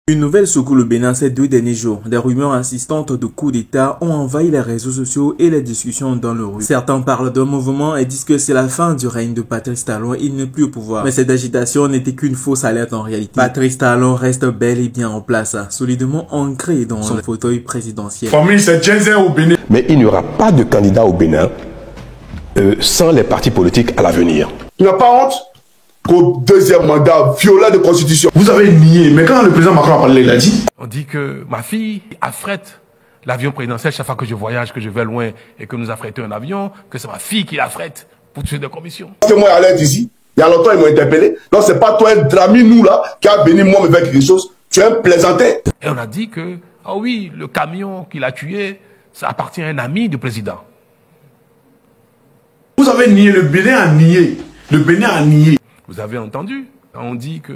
Une nouvelle secoue le Bénin ces 2 derniers jours. Des rumeurs insistantes de coup d'État ont envahi les réseaux sociaux et les discussions dans le rue. Certains parlent d'un mouvement et disent que c'est la fin du règne de Patrice Talon et il n'est plus au pouvoir. Mais cette agitation n'était qu'une fausse alerte en réalité. Patrice Talon reste bel et bien en place, solidement ancré dans son fauteuil présidentiel. Mais il n'y aura pas de candidat au Bénin sans les partis politiques à l'avenir. Tu n'as pas honte qu'au 2e mandat violent de constitution? Vous avez nié, mais quand le président Macron a parlé, il a dit. On dit que ma fille affrète l'avion présidentiel chaque fois que je voyage, que je vais loin et que nous affrètons un avion, que c'est ma fille qui l'affrète pour tuer des commissions. Parce que moi, à l'aide ici, il y a longtemps, ils m'ont interpellé. Donc, c'est pas toi, un drami, nous, là, qui a venu, moi, me faire quelque chose. Tu es un plaisantais. Et on a dit que, ah oui, le camion qu'il a tué, ça appartient à un ami du président. Vous avez nié, le Bénin a nié. Le Bénin a nié. Vous avez entendu, on dit que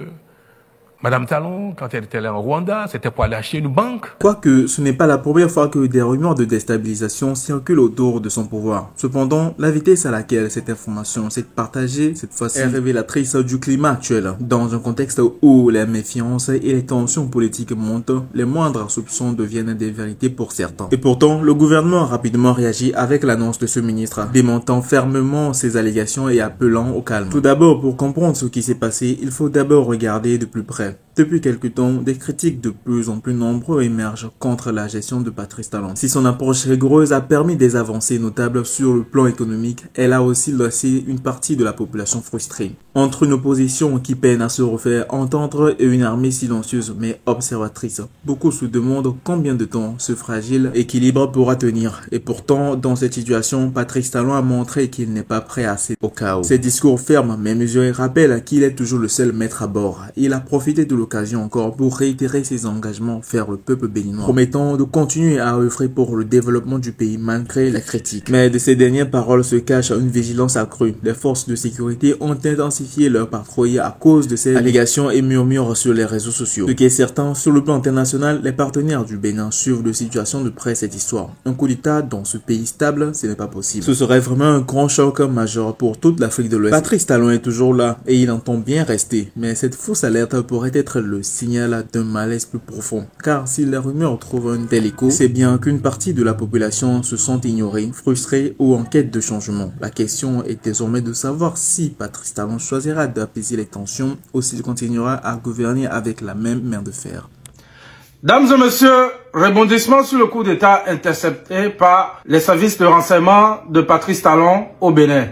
Madame Talon, quand elle était allée en Rwanda, c'était pour aller acheter une banque. Quoique, ce n'est pas la première fois que des rumeurs de déstabilisation circulent autour de son pouvoir. Cependant, la vitesse à laquelle cette information s'est partagée, cette fois-ci, est révélatrice du climat actuel. Dans un contexte où les méfiances et les tensions politiques montent, les moindres soupçons deviennent des vérités pour certains. Et pourtant, le gouvernement a rapidement réagi avec l'annonce de ce ministre, démentant fermement ces allégations et appelant au calme. Tout d'abord, pour comprendre ce qui s'est passé, il faut d'abord regarder de plus près. Depuis quelque temps, des critiques de plus en plus nombreux émergent contre la gestion de Patrice Talon. Si son approche rigoureuse a permis des avancées notables sur le plan économique, elle a aussi laissé une partie de la population frustrée. Entre une opposition qui peine à se refaire entendre et une armée silencieuse mais observatrice, beaucoup se demandent combien de temps ce fragile équilibre pourra tenir. Et pourtant, dans cette situation, Patrice Talon a montré qu'il n'est pas prêt à céder au chaos. Ses discours fermes mais mesurés rappellent qu'il est toujours le seul maître à bord. Il a profité de l'occasion encore pour réitérer ses engagements envers le peuple béninois, promettant de continuer à œuvrer pour le développement du pays malgré les critiques. Mais de ces dernières paroles se cache une vigilance accrue. Les forces de sécurité ont intensifié leur patrouille à cause de ces allégations et murmures sur les réseaux sociaux. Ce qui est certain, sur le plan international, les partenaires du Bénin suivent de situation de près cette histoire. Un coup d'État dans ce pays stable, ce n'est pas possible. Ce serait vraiment un grand choc majeur pour toute l'Afrique de l'Ouest. Patrice Talon est toujours là et il entend bien rester, mais cette fausse alerte pourrait être le signal d'un malaise plus profond. Car si les rumeurs trouvent un tel écho, c'est bien qu'une partie de la population se sent ignorée, frustrée ou en quête de changement. La question est désormais de savoir si Patrice Talon choisira d'apaiser les tensions ou s'il continuera à gouverner avec la même main de fer. Dames et messieurs, rebondissement sur le coup d'État intercepté par les services de renseignement de Patrice Talon au Bénin.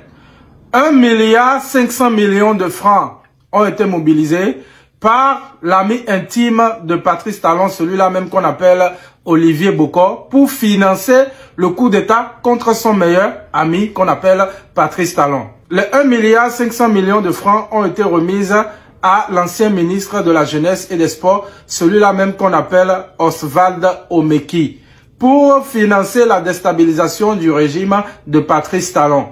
1,5 milliard de francs ont été mobilisés par l'ami intime de Patrice Talon, celui-là même qu'on appelle Olivier Bokor, pour financer le coup d'État contre son meilleur ami qu'on appelle Patrice Talon. Les 1,5 milliard de francs ont été remises à l'ancien ministre de la Jeunesse et des Sports, celui-là même qu'on appelle Oswald Omeki, pour financer la déstabilisation du régime de Patrice Talon.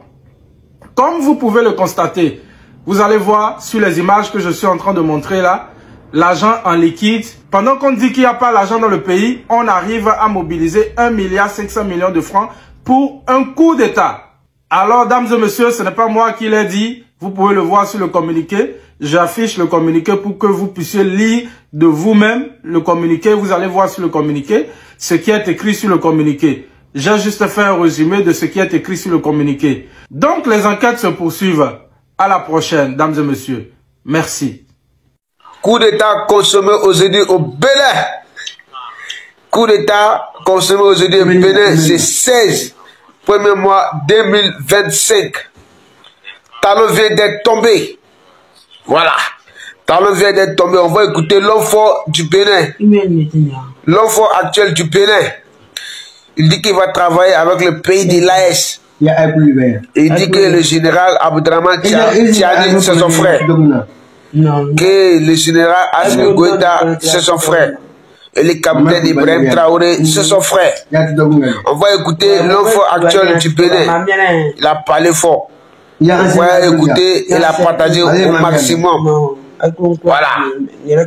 Comme vous pouvez le constater, vous allez voir sur les images que je suis en train de montrer là, l'argent en liquide. Pendant qu'on dit qu'il n'y a pas l'argent dans le pays, on arrive à mobiliser 1,5 milliard de francs pour un coup d'État. Alors, dames et messieurs, ce n'est pas moi qui l'ai dit. Vous pouvez le voir sur le communiqué. J'affiche le communiqué pour que vous puissiez lire de vous-même le communiqué. Vous allez voir sur le communiqué ce qui est écrit sur le communiqué. J'ai juste fait un résumé de ce qui est écrit sur le communiqué. Donc, les enquêtes se poursuivent. À la prochaine, dames et messieurs. Merci. Coup d'État consommé aujourd'hui au Bénin. Coup d'État consommé aujourd'hui au Bénin, c'est 16. Premier mois 2025. Talon vient d'être tombé. Voilà. Talon vient d'être tombé. On va écouter l'enfant du Bénin. L'enfant actuel du Bénin. Il dit qu'il va travailler avec le pays de l'AS. Il dit que le général Abdraman Tiani, c'est son frère. Que le général Asmi Goïta, c'est son frère. Et le capitaine Ibrahim Traoré, c'est son frère. On va écouter l'enfant actuel du Bénin. Il a parlé fort. On va écouter, il a partagé au maximum. Voilà.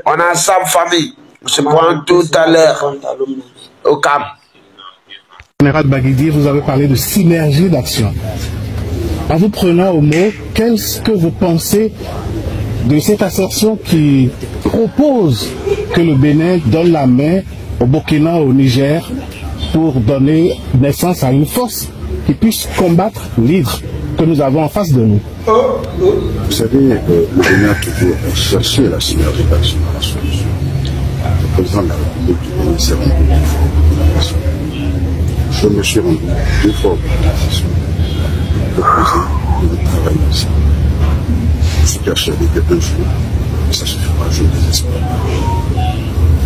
On a 100 familles. On se prend tout à l'heure au camp. Général Baguidi, vous avez parlé de synergie d'action. En vous prenant au mot, qu'est-ce que vous pensez de cette assertion qui propose que le Bénin donne la main au Burkina, au Niger, pour donner naissance à une force qui puisse combattre l'hydre que nous avons en face de nous. Vous savez, le Bénin a toujours cherché la synergie d'action à la solution. Le président de la République du Bénin s'est rendu deux fois au Burkina. Je me suis rendu deux fois au Burkina Faso. Le travail aussi. Je suis persuadé qu'un jour, ça suffira, je désespère.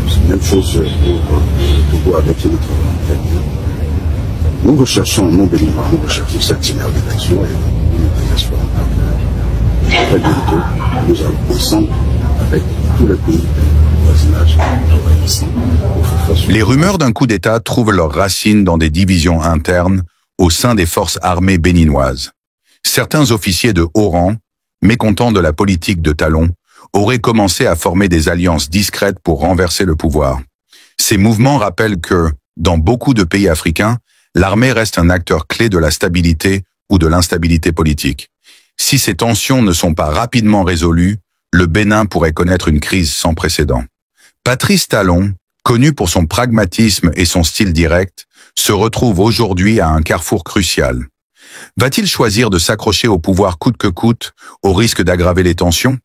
C'est la même chose pour Togo avec qui nous travaillons. Nous recherchons, non béninois, nous recherchons cette synergie d'action et nous désespérons que très bientôt, nous allons ensemble avec tous les pays du voisinage travailler ensemble. Les rumeurs d'un coup d'État trouvent leurs racines dans des divisions internes au sein des forces armées béninoises. Certains officiers de haut rang, mécontents de la politique de Talon, auraient commencé à former des alliances discrètes pour renverser le pouvoir. Ces mouvements rappellent que, dans beaucoup de pays africains, l'armée reste un acteur clé de la stabilité ou de l'instabilité politique. Si ces tensions ne sont pas rapidement résolues, le Bénin pourrait connaître une crise sans précédent. Patrice Talon, connu pour son pragmatisme et son style direct, se retrouve aujourd'hui à un carrefour crucial. Va-t-il choisir de s'accrocher au pouvoir coûte que coûte, au risque d'aggraver les tensions?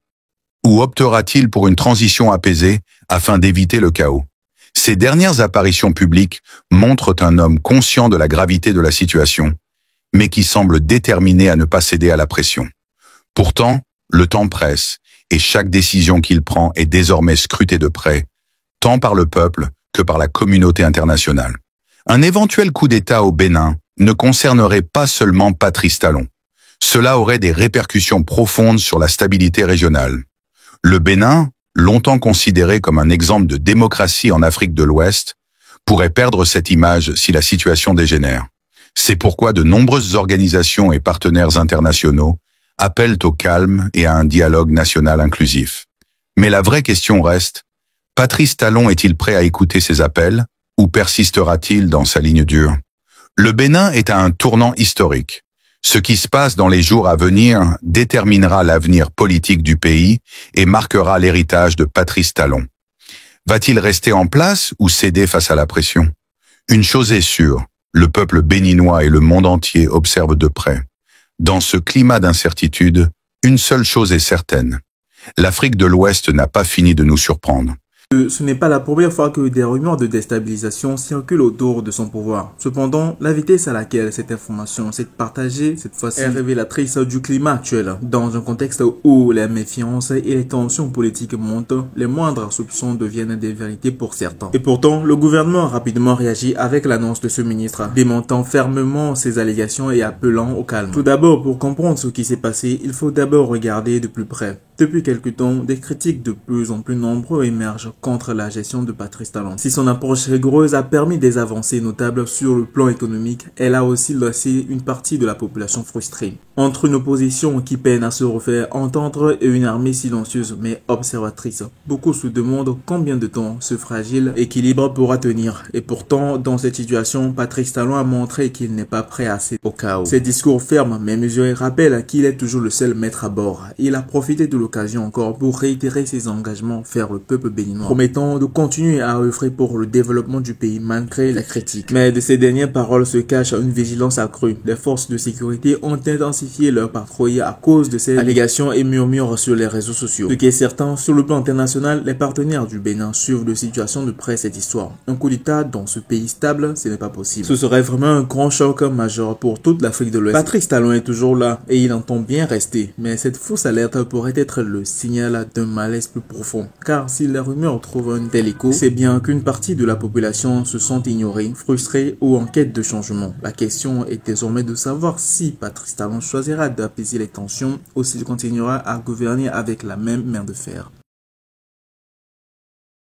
Ou optera-t-il pour une transition apaisée afin d'éviter le chaos? Ces dernières apparitions publiques montrent un homme conscient de la gravité de la situation, mais qui semble déterminé à ne pas céder à la pression. Pourtant, le temps presse, et chaque décision qu'il prend est désormais scrutée de près, tant par le peuple que par la communauté internationale. Un éventuel coup d'État au Bénin ne concernerait pas seulement Patrice Talon. Cela aurait des répercussions profondes sur la stabilité régionale. Le Bénin, longtemps considéré comme un exemple de démocratie en Afrique de l'Ouest, pourrait perdre cette image si la situation dégénère. C'est pourquoi de nombreuses organisations et partenaires internationaux appellent au calme et à un dialogue national inclusif. Mais la vraie question reste, Patrice Talon est-il prêt à écouter ces appels ou persistera-t-il dans sa ligne dure? Le Bénin est à un tournant historique. Ce qui se passe dans les jours à venir déterminera l'avenir politique du pays et marquera l'héritage de Patrice Talon. Va-t-il rester en place ou céder face à la pression? Une chose est sûre, le peuple béninois et le monde entier observent de près. Dans ce climat d'incertitude, une seule chose est certaine. L'Afrique de l'Ouest n'a pas fini de nous surprendre. Ce n'est pas la première fois que des rumeurs de déstabilisation circulent autour de son pouvoir. Cependant, la vitesse à laquelle cette information s'est partagée, cette fois-ci, est révélatrice du climat actuel. Dans un contexte où les méfiances et les tensions politiques montent, les moindres soupçons deviennent des vérités pour certains. Et pourtant, le gouvernement a rapidement réagi avec l'annonce de ce ministre, démentant fermement ces allégations et appelant au calme. Tout d'abord, pour comprendre ce qui s'est passé, il faut d'abord regarder de plus près. Depuis quelque temps, des critiques de plus en plus nombreuses émergent contre la gestion de Patrice Talon. Si son approche rigoureuse a permis des avancées notables sur le plan économique, elle a aussi laissé une partie de la population frustrée. Entre une opposition qui peine à se refaire entendre et une armée silencieuse mais observatrice, beaucoup se demandent combien de temps ce fragile équilibre pourra tenir. Et pourtant, dans cette situation, Patrice Talon a montré qu'il n'est pas prêt à céder au chaos. Ses discours fermes mais mesurés rappellent qu'il est toujours le seul maître à bord. Il a profité de l'occasion encore pour réitérer ses engagements vers le peuple béninois, promettant de continuer à œuvrer pour le développement du pays malgré les critiques. Mais de ces dernières paroles se cache une vigilance accrue. Les forces de sécurité ont intensifié leur patrouille à cause de ces allégations et murmures sur les réseaux sociaux. Ce qui est certain, sur le plan international, les partenaires du Bénin suivent de situation de près cette histoire. Un coup d'État dans ce pays stable, ce n'est pas possible. Ce serait vraiment un grand choc majeur pour toute l'Afrique de l'Ouest. Patrice Talon est toujours là et il entend bien rester, mais cette fausse alerte pourrait être le signal d'un malaise plus profond. Car si les rumeurs trouvent un tel écho, c'est bien qu'une partie de la population se sent ignorée, frustrée ou en quête de changement. La question est désormais de savoir si Patrice Talon choisira d'apaiser les tensions ou s'il continuera à gouverner avec la même main de fer.